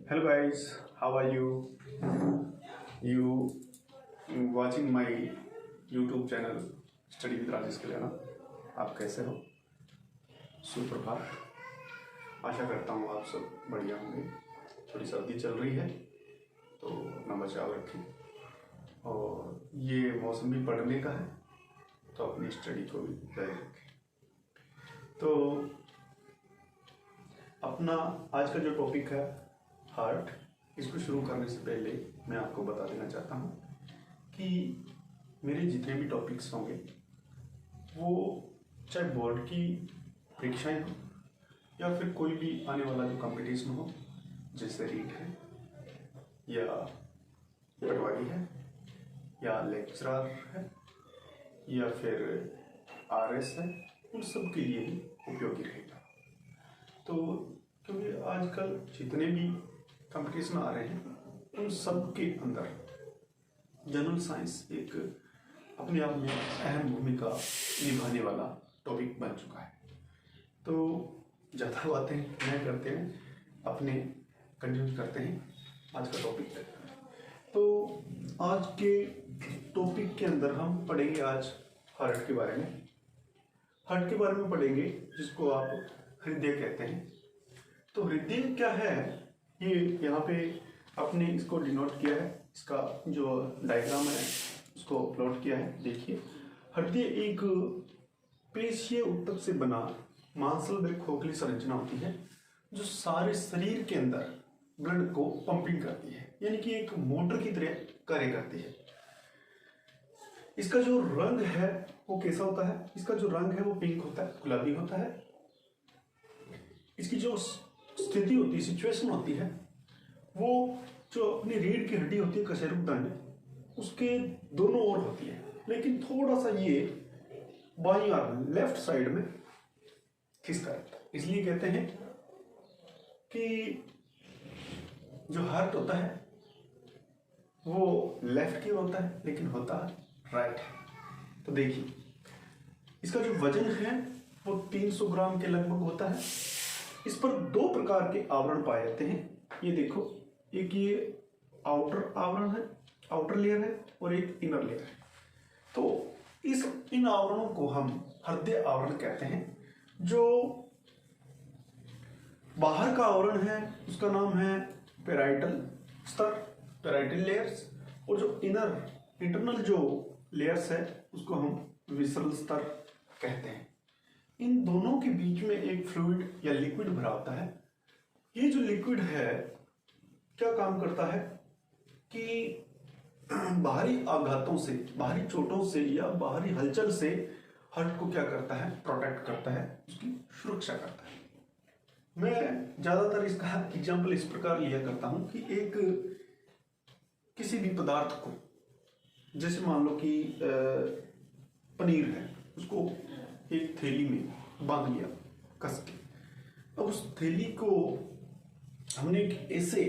Hello guys, how are you? You watching my YouTube channel Study with Rajesh Kalyana. आप कैसे हो? सुप्रभात। आशा करता हूँ आप सब बढ़िया होंगे। थोड़ी सर्दी चल रही है तो अपना बचाव रखें और ये मौसम भी पढ़ने का है तो अपनी स्टडी को भी जारी रखें। तो अपना आज का जो टॉपिक है हार्ट, इसको शुरू करने से पहले मैं आपको बता देना चाहता हूँ कि मेरे जितने भी टॉपिक्स होंगे वो चाहे बोर्ड की परीक्षाएं हो या फिर कोई भी आने वाला जो कंपटीशन हो, जैसे रीट है या पटवारी है या लेक्चरर है या फिर आरएस है, उन सब के लिए भी उपयोगी रहेगा। तो क्योंकि आजकल जितने भी कंपटीशन आ रहे हैं उन सब के अंदर जनरल साइंस एक अपने आप में अहम भूमिका निभाने वाला टॉपिक बन चुका है। तो ज़्यादा बातें नहीं करते हैं, अपने कंटिन्यू करते हैं आज का टॉपिक तक। तो आज के टॉपिक के अंदर हम पढ़ेंगे आज हार्ट के बारे में। हार्ट के बारे में पढ़ेंगे जिसको आप हृदय कहते हैं। तो हृदय क्या है, ये यहाँ पे आपने इसको डिनोट किया है, इसका जो डायग्राम है उसको प्लॉट किया है। देखिए, हृदय एक पेशीय ऊतक से बना मांसल खोखली संरचना होती है जो सारे शरीर के अंदर ब्लड को पंपिंग करती है, यानी कि एक मोटर की तरह कार्य करती है। इसका जो रंग है वो कैसा होता है? इसका जो रंग है वो पिंक होता है, गुलाबी होता है। इसकी जो स्थिति होती है, सिचुएशन होती है, वो जो अपनी रीढ़ की हड्डी होती है कशेरुकदाने, उसके दोनों ओर होती है, लेकिन थोड़ा सा ये बाईं ओर लेफ्ट साइड में खिसका रहता है। इसलिए कहते हैं कि जो हार्ट होता है वो लेफ्ट की ओर होता है लेकिन होता राइट है। तो देखिए, इसका जो वजन है वो 300 ग्राम के लगभग होता है। इस पर दो प्रकार के आवरण पाए जाते हैं। ये देखो, एक ये आउटर आवरण है, आउटर लेयर है, और एक इनर लेयर है। तो इन आवरणों को हम हृदय आवरण कहते हैं। जो बाहर का आवरण है उसका नाम है पेराइटल स्तर, पेराइटल लेयर्स, और जो इंटरनल जो लेयर्स है उसको हम विसरल स्तर कहते हैं। इन दोनों के बीच में एक फ्लूइड या लिक्विड भरा होता है। ये जो लिक्विड है क्या काम करता है कि बाहरी आघातों से, बाहरी चोटों से या बाहरी हलचल से हार्ट को क्या करता है? प्रोटेक्ट करता है, उसकी सुरक्षा करता है। मैं ज्यादातर इसका एग्जाम्पल इस प्रकार लिया करता हूं कि एक किसी भी पदार्थ को, जैसे मान लो कि पनीर है, उसको एक थैली में बांध लिया कस के। अब उस थैली को हमने एक ऐसे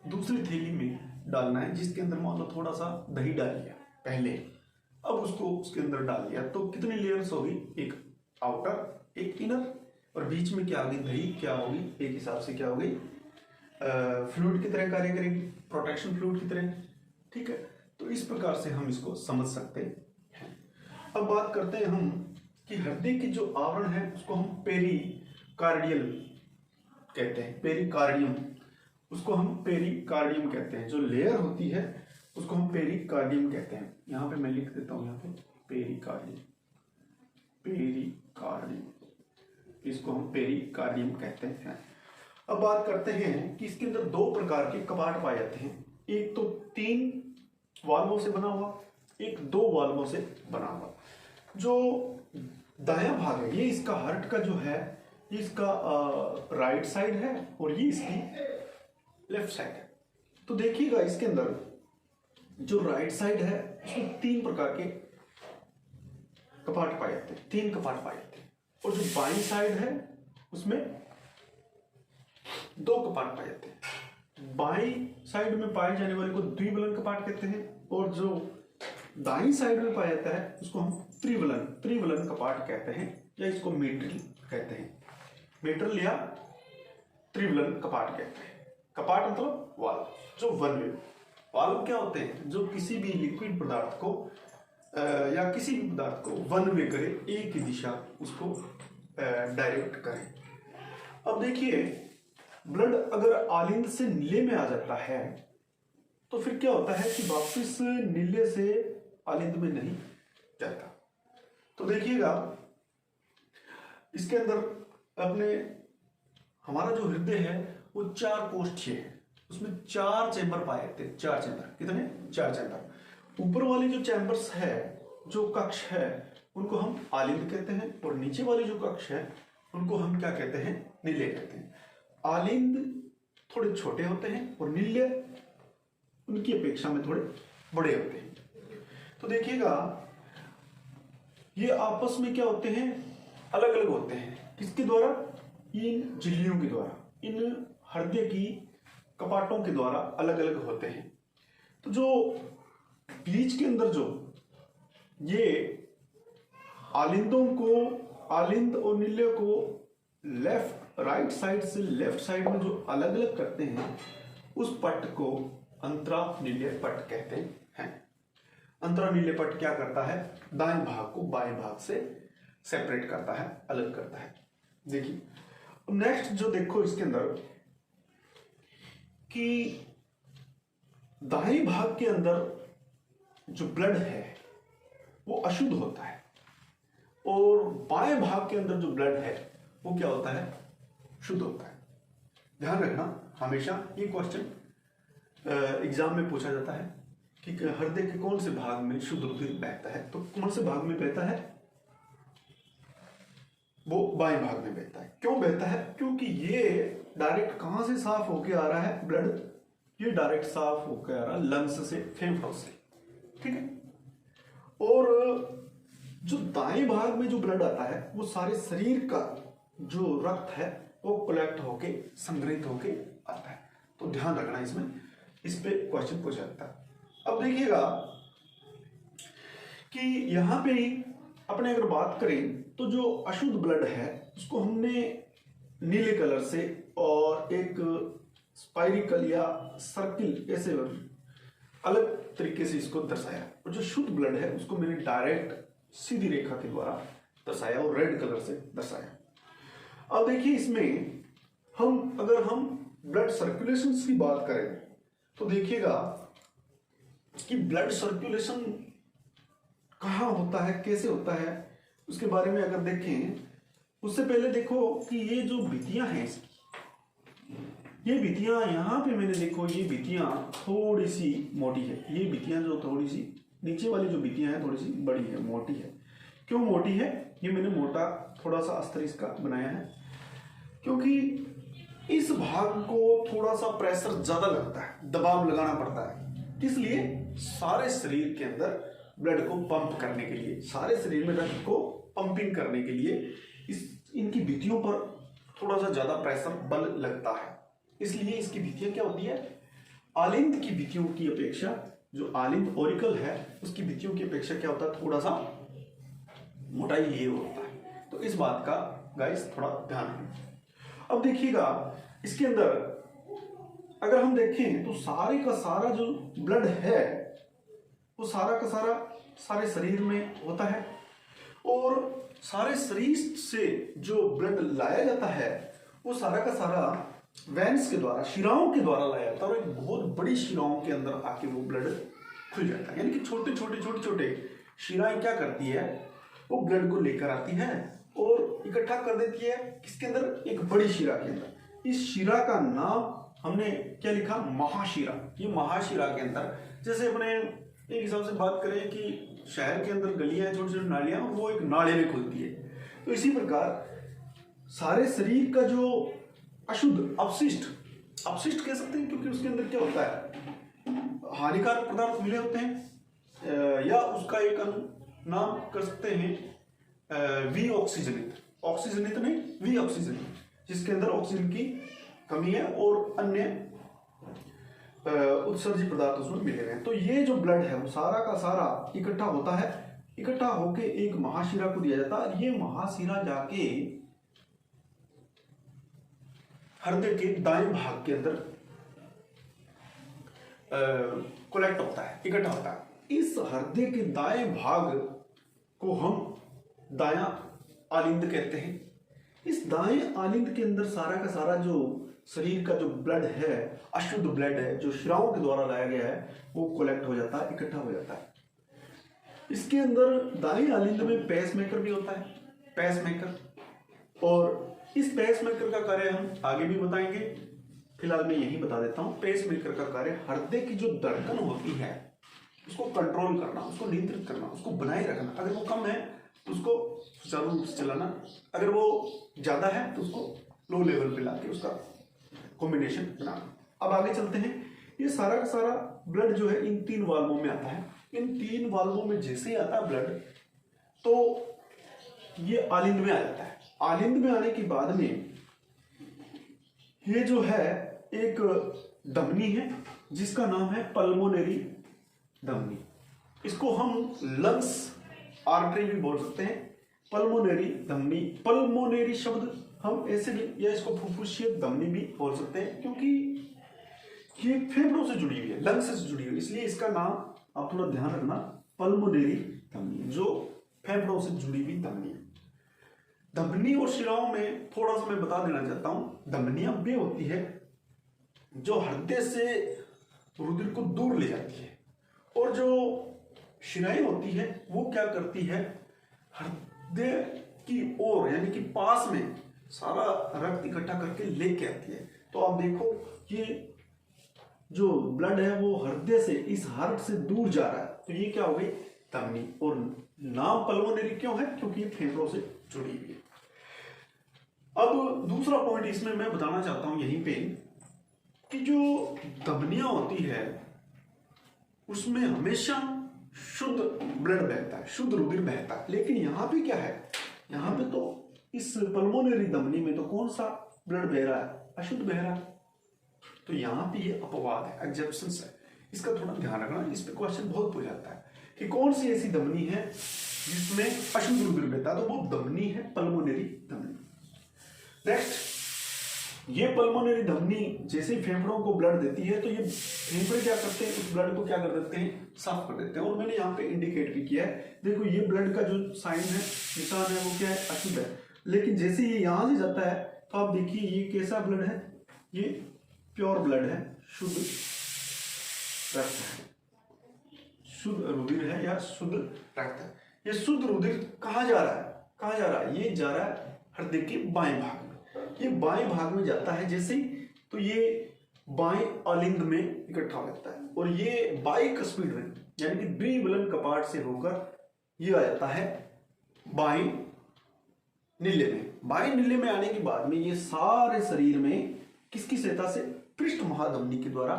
दूसरी थैली में डालना है जिसके अंदर मान लो थोड़ा सा दही डाल लिया पहले। अब उसको उसके अंदर डाल दिया तो कितनी लेयर्स होगी? एक आउटर, एक इनर, और बीच में क्या होगी? दही क्या होगी? एक हिसाब से क्या होगी? फ्लूइड की तरह कार्य करेगी, प्रोटेक्शन फ्लूइड की तरह। ठीक है, तो इस प्रकार से हम इसको समझ सकते हैं। अब बात करते हैं हम कि हृदय की जो आवरण है उसको हम पेरिकार्डियल कहते हैं, पेरिकार्डियम, उसको हम पेरिकार्डियम कहते हैं। जो लेयर होती है उसको हम पेरिकार्डियम कहते हैं। यहाँ पे मैं लिख देता हूँ, यहाँ पे पेरिकार्डियम, पेरिकार्डियम, इसको हम पेरिकार्डियम कहते हैं। अब बात करते हैं कि इसके अंदर दो प्रकार के कपाट पाए जाते हैं। एक तो 3 वाल्वों से बना हुआ, एक 2 वाल्वों से बना हुआ। जो दायां भाग है ये इसका हार्ट का जो है, ये इसका राइट साइड है और ये इसकी लेफ्ट साइड है। तो देखिएगा इसके अंदर जो राइट साइड है उसमें 3 प्रकार के कपाट पाए जाते हैं, 3 कपाट पाए जाते हैं। और जो बाईं साइड है उसमें 2 कपाट पाए जाते हैं। बाईं साइड में पाए जाने वाले को द्विबलन कपाट कहते हैं, और जो दाईं साइड में पाया जाता है उसको हम त्रिबलन कपाट कहते हैं, या इसको मेट्रिल कहते हैं। मेट्रिल या त्रिबलन कपाट कहते हैं। कपाट मतलब वाल्व, जो वन वे। वाल्व क्या होते हैं? जो किसी भी लिक्विड पदार्थ को या किसी भी पदार्थ को वन वे करे, एक ही दिशा उसको डायरेक्ट करे। अब देखिए, ब्लड अगर आलिंद से नीले में आ जाता है तो फिर क्या होता है कि वापस नीले से आलिंद में नहीं जाता। तो देखिएगा, इसके अंदर अपने हमारा जो हृदय है वो 4 कोष्ठीय है, उसमें 4 चैम्बर पाए जाते हैं। 4 चैम्बर, कितने? 4 चैम्बर। ऊपर वाली जो चैम्बर्स है, जो कक्ष है, उनको हम आलिंद कहते हैं, और नीचे वाले जो कक्ष है उनको हम क्या कहते हैं? नीले कहते हैं। आलिंद थोड़े छोटे होते हैं और नीले उनकी अपेक्षा में थोड़े बड़े होते हैं। तो देखिएगा, ये आपस में क्या होते हैं? अलग अलग होते हैं। किसके द्वारा? इन झिल्लियों के द्वारा, इन हृदय की कपाटों के द्वारा अलग अलग होते हैं। तो जो बीच के अंदर जो ये आलिंदों को, आलिंद और नीले को लेफ्ट राइट साइड से लेफ्ट साइड में जो अलग अलग करते हैं, उस पट्ट को अंतरानील्य पट्ट कहते हैं। अंतरानील्य पट्ट क्या करता है? दाएं भाग को बाएं भाग से सेपरेट करता है, अलग करता है। देखिए, नेक्स्ट जो देखो इसके अंदर कि दाएं भाग के अंदर जो ब्लड है वो अशुद्ध होता है, और बाएं भाग के अंदर जो ब्लड है वो क्या होता है? शुद्ध होता है। ध्यान रखना, हमेशा ये क्वेश्चन एग्जाम में पूछा जाता है कि हृदय के कौन से भाग में शुद्ध रुधिर बहता है? तो कौन से भाग में बहता है? वो बाएं भाग में बहता है। क्यों बहता है? क्योंकि ये डायरेक्ट कहां से साफ होके आ रहा है ब्लड? ये डायरेक्ट साफ होके आ रहा है लंग्स से, फेफड़ों से, ठीक है। और जो दाएं भाग में जो ब्लड आता है वो सारे शरीर का जो रक्त है वो कलेक्ट होके, संग्रहित होके आता है। तो ध्यान रखना, इसमें इस पे क्वेश्चन पूछा जाता है। अब देखिएगा कि यहां पे ही अपने अगर बात करें तो जो अशुद्ध ब्लड है उसको हमने नीले कलर से और एक स्पाइरिकल या सर्किल ऐसे अलग तरीके से इसको दर्शाया, और जो शुद्ध ब्लड है उसको मैंने डायरेक्ट सीधी रेखा के द्वारा दर्शाया और रेड कलर से दर्शाया। अब देखिए, इसमें अगर हम ब्लड सर्कुलेशन की बात करें तो देखिएगा कि ब्लड सर्कुलेशन कहाँ होता है, कैसे होता है, उसके बारे में अगर देखें, उससे पहले देखो कि ये जो भित्तियां हैं इसकी, ये भित्तियां यहाँ पे मैंने देखो, ये भित्तियां थोड़ी सी मोटी है। ये भित्तियां जो थोड़ी सी नीचे वाली जो भित्तियां हैं थोड़ी सी बड़ी है, मोटी है। क्यों मोटी है? ये मैंने मोटा थोड़ा सा अस्तर इसका बनाया है, क्योंकि इस भाग को थोड़ा सा प्रेशर ज्यादा लगता है, दबाव लगाना पड़ता है। इसलिए सारे शरीर के अंदर ब्लड को पंप करने के लिए, सारे शरीर में रक्त को पंपिंग करने के लिए इनकी भित्तियों पर थोड़ा सा ज्यादा प्रेशर बल लगता है। इसलिए इसकी भित्तियां क्या होती है? आलिंद की भित्तियों की अपेक्षा, जो आलिंद ऑरिकल है उसकी भित्तियों की अपेक्षा क्या होता है? थोड़ा सा मोटाई ये होता है। तो इस बात का गाइस थोड़ा ध्यान रखें। अब देखिएगा, इसके अंदर अगर हम देखें तो सारे का सारा जो ब्लड है वो सारा का सारा सारे शरीर में होता है, और सारे शरीर से जो ब्लड लाया जाता है वो सारा का सारा वेन्स के द्वारा, शिराओं के द्वारा लाया जाता है, और एक बहुत बड़ी शिराओं के अंदर आके वो ब्लड खुल जाता है। यानी कि छोटे छोटे शिराएं क्या करती है? वो ब्लड को लेकर आती है और इकट्ठा कर देती है किसके अंदर? एक बड़ी शिरा के अंदर। इस शिरा का नाम हमने क्या लिखा? महाशिरा। ये महाशिरा के अंदर, जैसे अपने एक हिसाब से बात करें कि शहर के अंदर गलियां, छोटी छोटी नालियां, वो एक नाले में खुलती है। तो इसी प्रकार सारे शरीर का जो अशुद्ध अपशिष्ट कह सकते हैं, क्योंकि उसके अंदर क्या होता है? हानिकारक पदार्थ मिले होते हैं, या उसका एक नाम कर सकते हैं वी ऑक्सीजनित नहीं, वी ऑक्सीजनित, जिसके अंदर ऑक्सीजन की कमी है और अन्य उत्सर्जित पदार्थ उसमें मिले हुए हैं। तो ये जो ब्लड है वो सारा का सारा इकट्ठा होता है, इकट्ठा होके एक महाशिरा को दिया जाता है। ये महाशिरा जाके हृदय के दाएं भाग के अंदर कलेक्ट होता है, इकट्ठा होता है। इस हृदय के दाएं भाग को हम दायां आलिंद कहते हैं। इस दाएं आलिंद के अंदर सारा का सारा जो शरीर का जो ब्लड है, अशुद्ध ब्लड है, जो शिराओं के द्वारा लाया गया है, वो कलेक्ट हो जाता है, इकट्ठा हो जाता है। इसके अंदर दाएं आलिंद में पेसमेकर भी होता है, पेसमेकर। और इस पेसमेकर का कार्य हम आगे भी बताएंगे, फिलहाल मैं यही बता देता हूं। पेसमेकर का कार्य हृदय की जो धड़कन होती है उसको कंट्रोल करना, उसको नियंत्रित करना, उसको बनाए रखना। अगर वो कम है तो उसको सुचारू रूप से चलाना, अगर वो ज्यादा है तो उसको लो लेवल पे लाके उसका कॉम्बिनेशन बनाना। अब आगे चलते हैं। ये सारा का सारा ब्लड जो है इन 3 वाल्वों में आता है। इन 3 वाल्वों में जैसे ही आता है ब्लड, तो ये आलिंद में आ जाता है। आलिंद में आने के बाद में ये जो है एक धमनी है जिसका नाम है पल्मोनरी धमनी। इसको हम लंग्स आर्टरी भी बोल सकते हैं, पल्मोनरी धमनी। पल्मोनरी शब्द हम ऐसे भी, या इसको फुफ्फुसीय धमनी भी बोल सकते हैं, क्योंकि ये फेफड़ों से जुड़ी हुई है, लंग्स से जुड़ी हुई है, इसलिए इसका नाम आप थोड़ा ध्यान रखना, पल्मोनरी धमनी, जो फेफड़ों से जुड़ी हुई धमनी है। धमनी और शिराओं में थोड़ा सा मैं बता देना चाहता हूं। धमनियां वे होती है जो हृदय से रुधिर को दूर ले जाती है, और जो शिराएं होती है वो क्या करती है, हृदय की ओर यानी कि पास में सारा रक्त इकट्ठा करके लेके आती है। तो आप देखो ये जो ब्लड है वो हृदय से, इस हार्ट से दूर जा रहा है, तो ये क्या हो गई, धमनी। और नाम पल्मोनरी क्यों है, क्योंकि ये फेफड़ों से जुड़ी हुई है। अब दूसरा पॉइंट इसमें मैं बताना चाहता हूं यहीं पे, कि जो धमनियां होती है उसमें हमेशा शुद्ध ब्लड बहता है, शुद्ध रुधिर बहता है। लेकिन यहाँ पे क्या है, यहाँ पे तो इस पल्मोनरी धमनी में तो कौन सा ब्लड बह रहा है, अशुद्ध बह रहा है। तो यहाँ पे ये अपवाद है, एक्सेप्शंस है, इसका थोड़ा ध्यान रखना। इस पे क्वेश्चन बहुत पूछा जाता है कि कौन सी ऐसी धमनी है जिसमें अशुद्ध रुधिर बहता है, तो वो धमनी है पल्मोनरी धमनी। नेक्स्ट, ये पल्मोनरी धमनी जैसे ही फेफड़ों को ब्लड देती है, तो ये फेफड़े क्या करते हैं, उस ब्लड को क्या कर देते हैं, साफ कर देते हैं। और मैंने यहाँ पे इंडिकेट भी किया है, देखो ये ब्लड का जो साइन है, निशान है, वो क्या है, अशुद्ध है। लेकिन जैसे ये यहां से जाता है तो आप देखिए ये कैसा ब्लड है, ये प्योर ब्लड है, शुद्ध रक्त है, शुद्ध रुधिर है या शुद्ध रक्त है। ये शुद्ध रुधिर कहाँ जा रहा है, कहाँ जा रहा है, ये जा रहा है हृदय के बाएं भाग में। ये बाएं भाग में जाता है जैसे ही, तो ये बाएं आलिंद में इकट्ठा हो जाता है, और ये बाई स्पीड में यानी कि द्विबलन कपाट से होकर ये आ जाता है बाएं नीले में। बाएं नीले में आने के बाद में ये सारे शरीर में किसकी सहायता से, पृष्ठ महाधमनी के द्वारा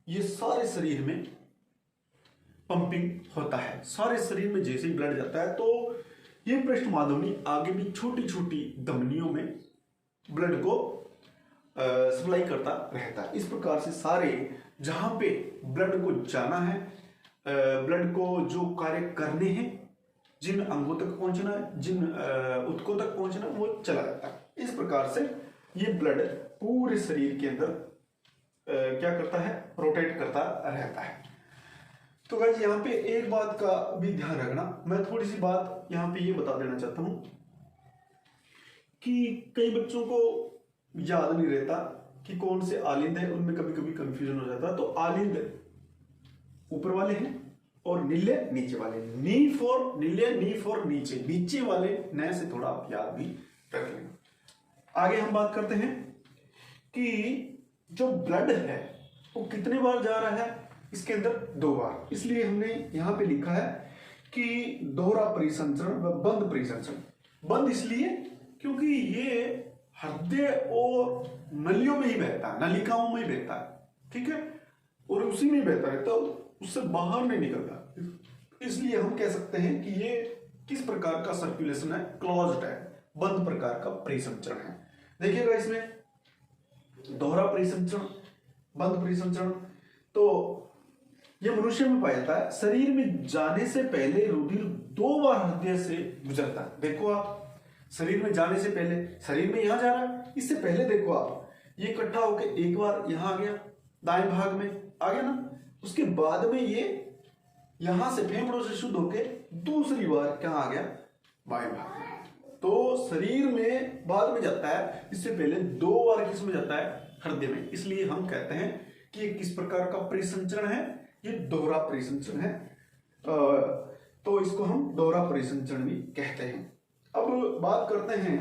ये सारे शरीर में पंपिंग होता है। सारे शरीर में जैसे ही ब्लड जाता है तो ये पृष्ठ महाधमनी आगे भी छोटी छोटी धमनियों में ब्लड को सप्लाई करता रहता है। इस प्रकार से सारे जहां पे ब्लड को जाना है, ब्लड को जो कार्य करने हैं, जिन अंगों तक पहुंचना है, जिन उत्कों तक पहुंचना, वो चला जाता है। इस प्रकार से ये ब्लड पूरे शरीर के अंदर क्या करता है, रोटेट करता रहता है। तो गाइस यहाँ पे एक बात का भी ध्यान रखना, मैं थोड़ी सी बात यहाँ पे ये बता देना चाहता हूं कि कई बच्चों को याद नहीं रहता कि कौन से आलिंद है, उनमें कभी कभी कंफ्यूजन हो जाता है। तो आलिंद ऊपर वाले हैं और नीले नीचे वाले, नी फॉर नीले, नी फॉर नीचे, नीचे वाले नए से थोड़ा आप याद भी रख लेना। आगे हम बात करते हैं कि जो ब्लड है वो कितने बार जा रहा है, इसके अंदर 2 बार। इसलिए हमने यहां पे लिखा है कि दोहरा परिसंचरण व बंद परिसंचरण। बंद इसलिए क्योंकि ये हृदय और नलियों में ही बहता है, नलिकाओं में ही बहता है, ठीक है, और उसी में बहता रहता है, उससे बाहर नहीं निकलता। इसलिए हम कह सकते हैं कि ये किस प्रकार का सर्कुलेशन है, क्लोज्ड है, बंद प्रकार का परिसंचरण है। देखिएगा इसमें दोहरा परिसंचरण, बंद परिसंचरण, तो यह मनुष्य में पाया जाता है। शरीर में जाने से पहले रुधिर 2 बार हृदय से गुजरता है। देखो आप, शरीर में जाने से पहले, शरीर में यहां जा रहा है, इससे पहले देखो आप, ये इकट्ठा होकर एक बार यहां आ गया, दाएं भाग में आ गया ना। उसके बाद में ये यहां से फेफड़ों से शुद्ध होके दूसरी बार कहां आ गया, बाएं भाग में। तो शरीर में बाद में जाता है, इससे पहले 2 बार किस में जाता है, हृदय में। इसलिए हम कहते हैं कि ये किस प्रकार का परिसंचरण है, ये दोहरा परिसंचरण है। तो इसको हम दोहरा परिसंचरण भी कहते हैं। अब बात करते हैं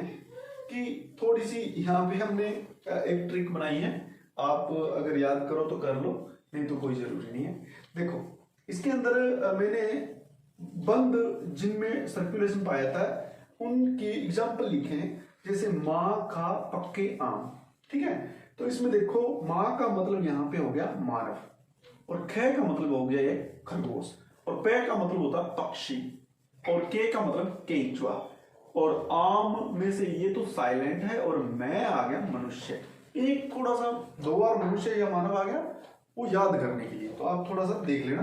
कि थोड़ी सी यहाँ पे हमने एक ट्रिक बनाई है, आप अगर याद करो तो कर लो, नहीं तो कोई जरूरी नहीं है। देखो इसके अंदर मैंने बंद जिनमें सर्कुलेशन पाया था उनके एग्जाम्पल लिखे हैं, जैसे माँ का पक्के आम, ठीक है। तो इसमें देखो माँ का मतलब यहाँ पे हो गया मानव, और ख का मतलब हो गया ये खरगोश, और पे का मतलब होता पक्षी, और के का मतलब केंचुआ, और आम में से ये तो साइलेंट है, और मैं आ गया मनुष्य। एक थोड़ा सा 2 बार मनुष्य या मानव आ गया, वो याद करने के लिए तो आप थोड़ा सा देख लेना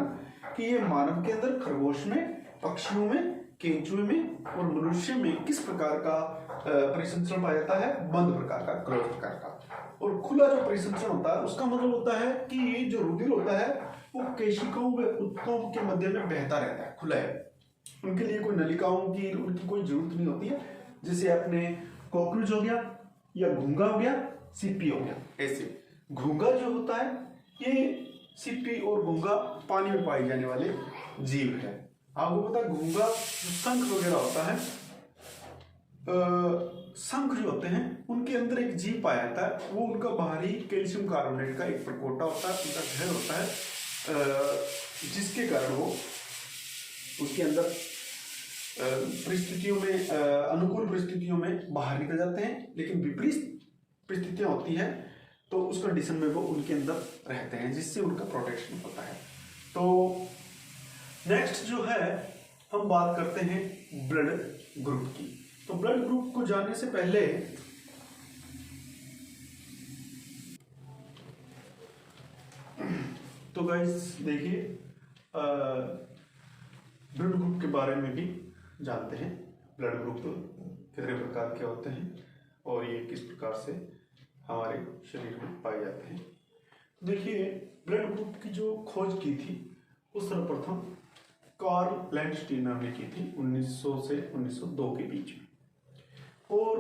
कि ये मानव के अंदर, खरगोश में, पक्षियों में, केंचुए में और मनुष्य में किस प्रकार का परिसंचरण पाया जाता है, बंद प्रकार का, क्लोज प्रकार का। और खुला जो परिसंचरण होता है उसका मतलब होता है कि ये जो रुधिर होता है वो केशिकाओं व ऊतकों के मध्य में बहता रहता है, खुला है। उनके लिए कोई नलिकाओं की उनकी कोई जरूरत नहीं होती है। जैसे अपने कॉकरोच हो गया, या घोंघा हो गया, सीपी हो गया। ऐसे घोंघा जो होता है, ये सीपी और घोंघा पानी में पाए जाने वाले जीव है। आपको पता है घोंघा शंख वगैरह होता है, शंख जो होते हैं उनके अंदर एक जीव पाया जाता है, वो उनका बाहरी कैल्शियम कार्बोनेट का एक प्रकोटा होता है, उनका घर होता है, जिसके कारण वो उसके अंदर परिस्थितियों में, अनुकूल परिस्थितियों में बाहर निकल जाते हैं, लेकिन विपरीत परिस्थितियां होती है तो उस कंडीशन में वो उनके अंदर रहते हैं, जिससे उनका प्रोटेक्शन होता है। तो नेक्स्ट जो है हम बात करते हैं ब्लड ग्रुप की। तो ब्लड ग्रुप को जानने से पहले तो गाइस देखिए, ब्लड ग्रुप के बारे में भी जानते हैं। ब्लड ग्रुप कितने प्रकार के होते हैं और ये किस प्रकार से हमारे शरीर में पाए जाते हैं। देखिए ब्लड ग्रुप की जो खोज की थी वो सर्वप्रथम कार्ल लैंडस्टीनर ने की थी 1900 से 1902 के बीच में, और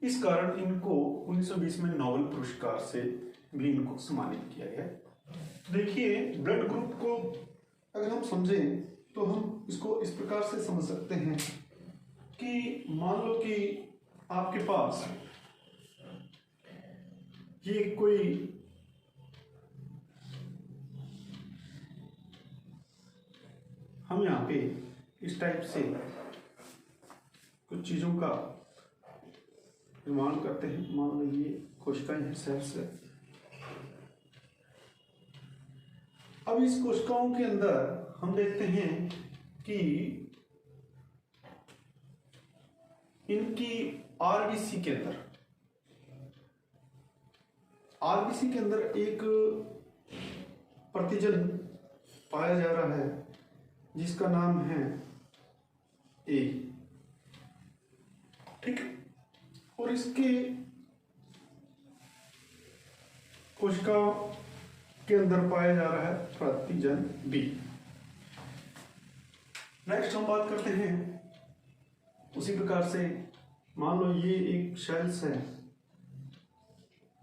इस कारण इनको 1920 में नोबेल पुरस्कार से भी इनको सम्मानित किया गया। तो देखिए ब्लड ग्रुप को अगर हम समझें तो हम इसको इस प्रकार से समझ सकते हैं कि मान लो कि आपके पास ये कोई हम यहाँ पे इस टाइप से कुछ चीजों का निर्माण करते हैं। मान लो ये कोशिकाएं हैं, सेल्स है। अब इस कोशिकाओं के अंदर हम देखते हैं कि इनकी आरबीसी के अंदर एक प्रतिजन पाया जा रहा है जिसका नाम है ए, ठीक। और इसके कोशिका के अंदर पाया जा रहा है प्रतिजन बी। नेक्स्ट हम बात करते हैं उसी प्रकार से, मान लो ये एक सेल्स है,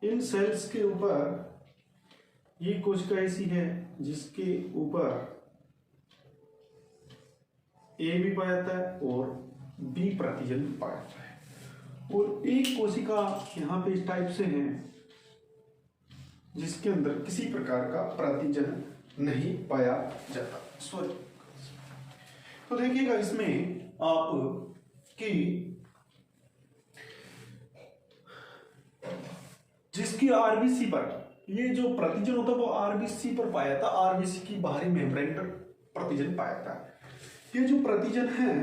इन सेल्स के ऊपर ये कोशिका ऐसी है जिसके ऊपर ए भी पाया जाता है और बी प्रतिजन पाया जाता है, और एक कोशिका यहाँ पे इस टाइप से है जिसके अंदर किसी प्रकार का प्रतिजन नहीं पाया जाता। सॉरी, तो देखिएगा इसमें आप कि जिसकी आरबीसी पर ये जो प्रतिजन होता है वो आरबीसी पर पाया था, आरबीसी की बाहरी मेम्ब्रेन पर प्रतिजन पाया था। ये जो प्रतिजन है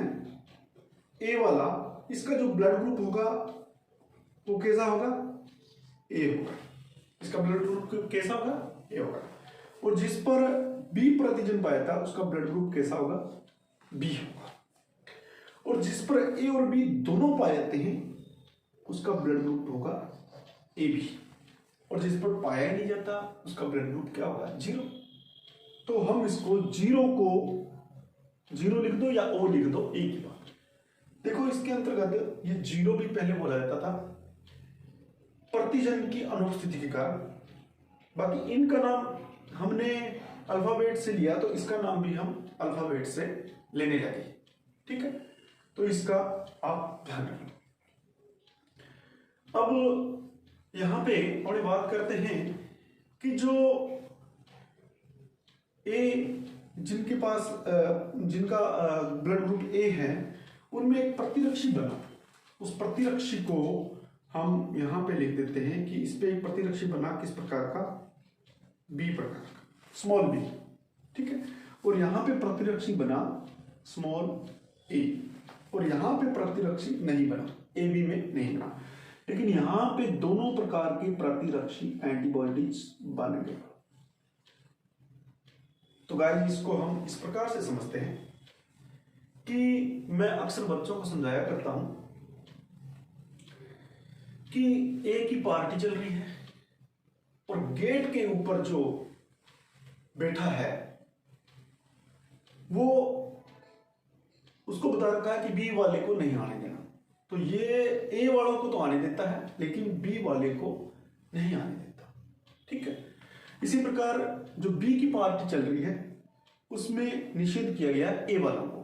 ए वाला, इसका जो ब्लड ग्रुप होगा वो कैसा होगा, ए होगा। इसका ब्लड ग्रुप कैसा होगा, ए होगा। और जिस पर बी प्रतिजन पाया था उसका ब्लड ग्रुप कैसा होगा, बी होगा। और जिस पर ए और बी दोनों पाए जाते हैं उसका ब्लड ग्रुप होगा ए बी। और जिस पर पाया नहीं जाता उसका ब्लड ग्रुप क्या होगा? जीरो। तो हम इसको जीरो को जीरो लिख दो या ओ लिख दो, एक ही बात। देखो इसके अंतर्गत ये जीरो भी पहले बोला जाता था प्रतिजन की अनुपस्थिति के कारण। बाकी इनका नाम हमने अल्फाबेट से लिया तो इसका नाम भी हम अल्फाबेट से लेने लगे, ठीक है। तो इसका आप ध्यान रखना। अब यहां पे थोड़ी बात करते हैं कि जो ए जिनके पास जिनका ब्लड ग्रुप ए है उनमें एक प्रतिरक्षी बना, उस प्रतिरक्षी को हम यहां पे लिख देते हैं कि इस पे एक प्रतिरक्षी बना किस प्रकार का? बी प्रकार का, स्मॉल बी, ठीक है। और यहां पे प्रतिरक्षी बना स्मॉल ए, और यहां पे प्रतिरक्षी नहीं बना, ए बी में नहीं बना, लेकिन यहां पे दोनों प्रकार के प्रतिरक्षी एंटीबॉडीज बन गए। तो गाइस इसको हम इस प्रकार से समझते हैं कि मैं अक्सर बच्चों को समझाया करता हूं कि एक ही पार्टी चल रही है और गेट के ऊपर जो बैठा है वो उसको बता रखा है कि बी वाले को नहीं आने देना। तो ये ए वालों को तो आने देता है लेकिन बी वाले को नहीं आने देता, ठीक है। इसी प्रकार जो बी की पार्टी चल रही है उसमें निषेध किया गया है ए वालों को,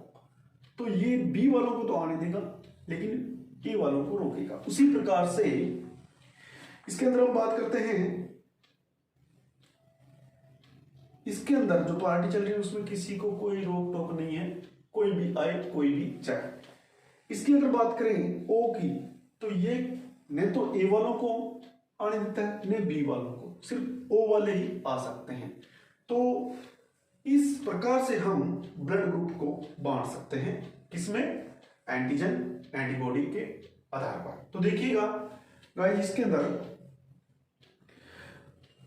तो ये बी वालों को तो आने देगा लेकिन ए वालों को रोकेगा। उसी प्रकार से इसके अंदर हम बात करते हैं, इसके अंदर जो पार्टी चल रही है उसमें किसी को कोई रोक टोक नहीं है, कोई भी आए कोई भी जाए। इसकी अगर बात करें ओ की, तो ये न तो ए वालों को आने देता है न बी वालों को, सिर्फ ओ वाले ही आ सकते हैं। तो इस प्रकार से हम ब्लड ग्रुप को बांट सकते हैं, किसमें? एंटीजन एंटीबॉडी के आधार पर। तो देखिएगा गाइस इसके अंदर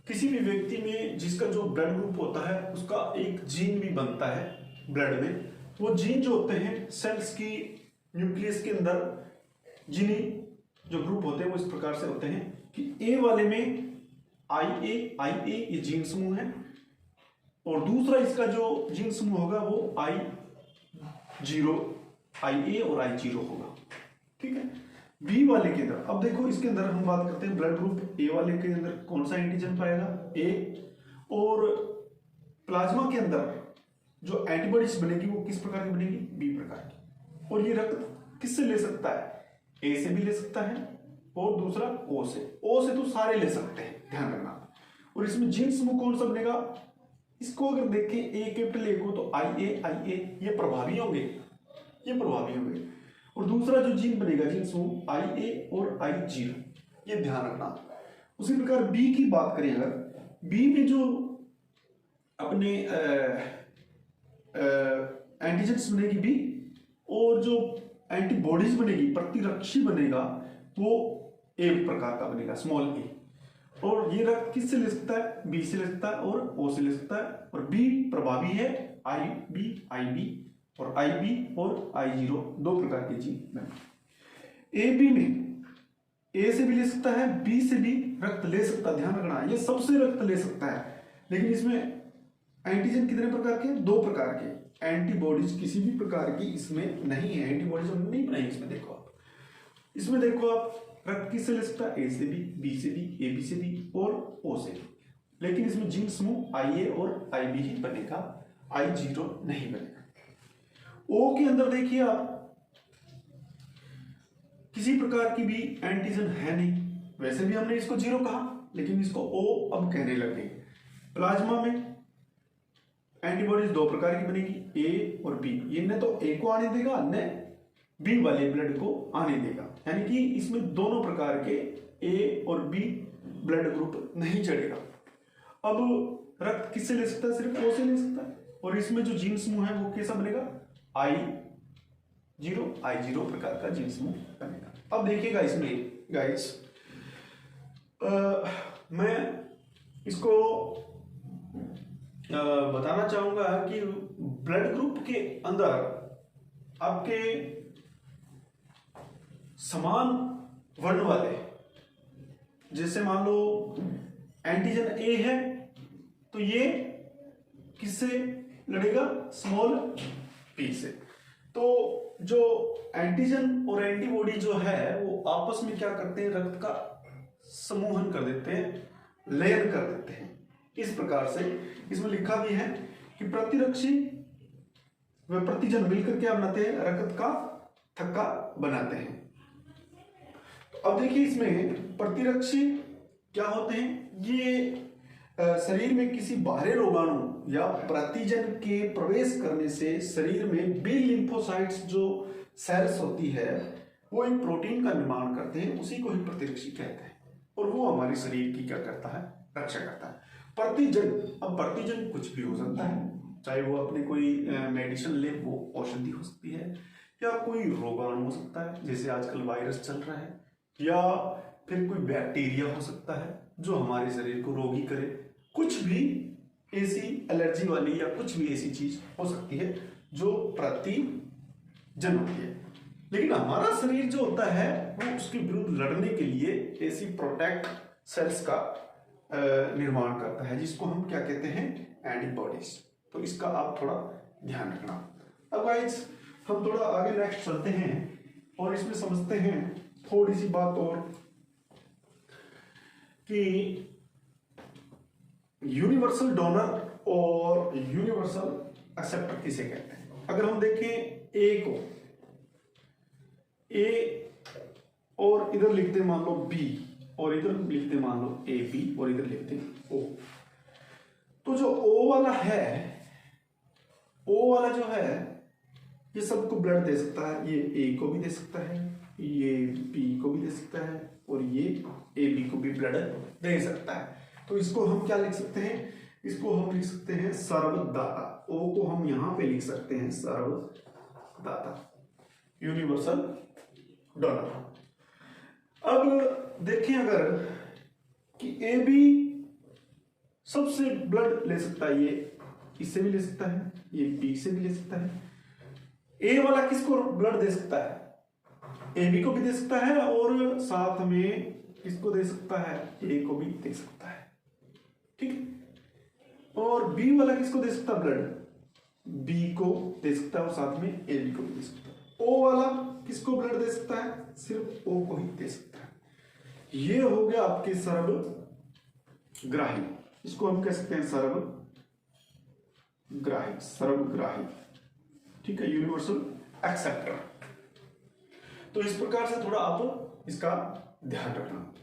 किसी भी व्यक्ति में जिसका जो ब्लड ग्रुप होता है उसका एक जीन भी बनता है ब्लड में। वो जीन जो होते हैं सेल्स की न्यूक्लियस के अंदर जिन्हें जो ग्रुप होते हैं वो इस प्रकार से होते हैं कि ए वाले में आई ए ये जीन समूह है और दूसरा इसका जो जीन समूह होगा वो I0 IA और I0 होगा, ठीक है। बी वाले के अंदर अब देखो इसके अंदर हम बात करते हैं ब्लड ग्रुप ए वाले के अंदर कौन सा एंटीजन पाएगा? ए। और प्लाज्मा के अंदर जो एंटीबॉडीज बनेगी वो किस प्रकार की बनेगी? बी प्रकार की। और ये रक्त किससे ले सकता है? ए से भी ले सकता है और दूसरा ओ से। ओ से तो सारे ले सकते हैं, ध्यान रखना। और इसमें जीन समूह कौन सा बनेगा? इसको अगर देखें ए कैपिटल ए को तो IA ये प्रभावी होंगे, ये प्रभावी होंगे। और दूसरा जो जीन बनेगा जीन समूह IA और I0, ये ध्यान रखना। उसी प्रकार बी की बात करें अगर, बी में जो अपने एंटीजेंस बनेगी बी और जो एंटीबॉडीज बनेगी प्रतिरक्षी बनेगा वो ए प्रकार का बनेगा स्मॉल ए। और ये रक्त किससे ले सकता है? बी से ले सकता है और ओ से ले सकता है। और बी प्रभावी है IB और IB और I0 दो प्रकार के जीन बने। ए बी में ए से भी ले सकता है, बी से भी रक्त ले सकता है, ध्यान रखना ये सबसे रक्त ले सकता है। लेकिन इसमें एंटीजन कितने प्रकार के? दो प्रकार के। एंटीबॉडीज किसी भी प्रकार की इसमें नहीं है, एंटीबॉडीज नहीं बनाई इसमें। देखो आप इसमें देखो आप रक्त किससे ले सकता है? ए से भी, बी से भी, ए बी से भी और ओ से भी। लेकिन इसमें जीन समूह IA और IB ही बनेगा, I0 नहीं बनेगा। ओ के अंदर देखिए आप किसी प्रकार की भी एंटीजन है नहीं, वैसे भी हमने इसको 0 कहा लेकिन इसको O अब कहने लगे। प्लाज्मा में एंटीबॉडीज दो प्रकार की बनेगी, A और B। ये न तो A को आने देगा न B वाले ब्लड को आने देगा, यानी कि इसमें दोनों प्रकार के A और B ब्लड ग्रुप नहीं चढ़ेगा। अब रक्त किससे ले सकता है? सिर्फ O से ले सकता है। और इसमें जो जीन समूह है वो कैसा बनेगा? I0 प्रकार का जीन समूह बनेगा। अब देखिएगा इसमें गाइस मैं इसको बताना चाहूंगा कि ब्लड ग्रुप के अंदर आपके समान वर्ण वाले जैसे मान लो एंटीजन ए है तो ये किससे लड़ेगा, स्मॉल पी से। तो जो एंटीजन और एंटीबॉडी जो है वो आपस में क्या करते हैं, रक्त का समूहन कर देते हैं, लेयर कर देते हैं। इस प्रकार से इसमें लिखा भी है कि प्रतिरक्षी व प्रतिजन मिलकर क्या बनाते हैं, रक्त का थक्का बनाते हैं। तो अब देखिए इसमें प्रतिरक्षी क्या होते हैं, ये शरीर में किसी बाहरी रोगाणु या प्रतिजन के प्रवेश करने से शरीर में बी लिम्फोसाइट्स जो सेल्स होती है वो एक प्रोटीन का निर्माण करते हैं, उसी को ही प्रतिरक्षी कहते हैं। और वो हमारे शरीर की क्या करता है, रक्षा करता है। प्रतिजन, अब प्रतिजन कुछ भी हो सकता है, चाहे वो अपने कोई मेडिसिन ले, वो औषधि हो सकती है, या कोई रोगाणु हो सकता है जैसे आजकल वायरस चल रहा है, या फिर कोई बैक्टीरिया हो सकता है जो हमारे शरीर को रोगी करे, कुछ भी ऐसी एलर्जी वाली या कुछ भी ऐसी चीज हो सकती है जो प्रतिजन होती है। लेकिन हमारा शरीर जो होता है वो उसके विरुद्ध लड़ने के लिए ऐसी प्रोटेक्ट सेल्स का निर्माण करता है, जिसको हम क्या कहते हैं, एंटीबॉडीज। तो इसका आप थोड़ा ध्यान रखना। अब गाइस हम थोड़ा आगे नेक्स्ट चलते हैं और इसमें समझते हैं थोड़ी सी बात और कि यूनिवर्सल डोनर और यूनिवर्सल एक्सेप्टर किसे कहते हैं। अगर हम देखें ए को, ए और इधर लिखते मान लो बी, और इधर लिखते मान लो ए बी, और इधर लिखते ओ। तो जो ओ वाला है, ओ वाला जो है ये सबको ब्लड दे सकता है, ये ए को भी दे सकता है, ये बी को भी दे सकता है, और ये ए बी को भी ब्लड दे सकता है। तो इसको हम क्या लिख सकते हैं, इसको हम लिख सकते हैं सर्वदाता। ओ को हम यहां पे लिख सकते हैं सर्वदाता, यूनिवर्सल डोनर। अब देखें अगर कि ए बी सबसे ब्लड ले सकता है, ये इससे भी ले सकता है, ये बी से भी ले सकता है। ए वाला किसको ब्लड दे सकता है, ए बी को भी दे सकता है, और साथ में किसको दे सकता है, ए को भी दे सकता है, ठीक। और बी वाला किसको दे सकता है ब्लड, बी को दे सकता है, और साथ में ए बी को भी दे सकता है। ओ वाला किसको ब्लड दे सकता है, सिर्फ ओ को ही दे सकता है। ये हो गया आपके सर्वग्राही, इसको हम कह सकते हैं सर्वग्राही, सर्वग्राही, ठीक है, यूनिवर्सल एक्सेप्टर। तो इस प्रकार से थोड़ा आप इसका ध्यान रखना।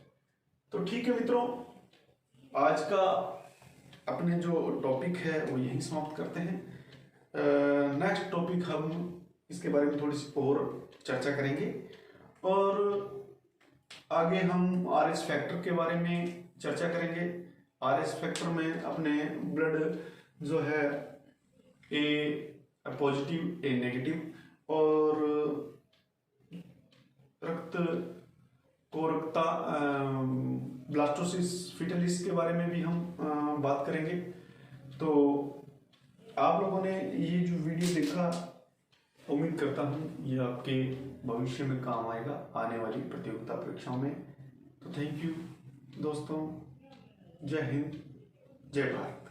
तो ठीक है मित्रों, आज का अपने जो टॉपिक है वो यहीं समाप्त करते हैं। नेक्स्ट टॉपिक हम इसके बारे में थोड़ी सी और चर्चा करेंगे, और आगे हम आरएस फैक्टर के बारे में चर्चा करेंगे। आरएस फैक्टर में अपने ब्लड जो है ए पॉजिटिव, ए नेगेटिव, और रक्त कोरकता, ब्लास्टोसिस फीटलिस के बारे में भी हम बात करेंगे। तो आप लोगों ने ये जो वीडियो देखा, उम्मीद करता हूँ ये आपके भविष्य में काम आएगा आने वाली प्रतियोगिता परीक्षाओं में। तो थैंक यू दोस्तों, जय हिंद, जय भारत।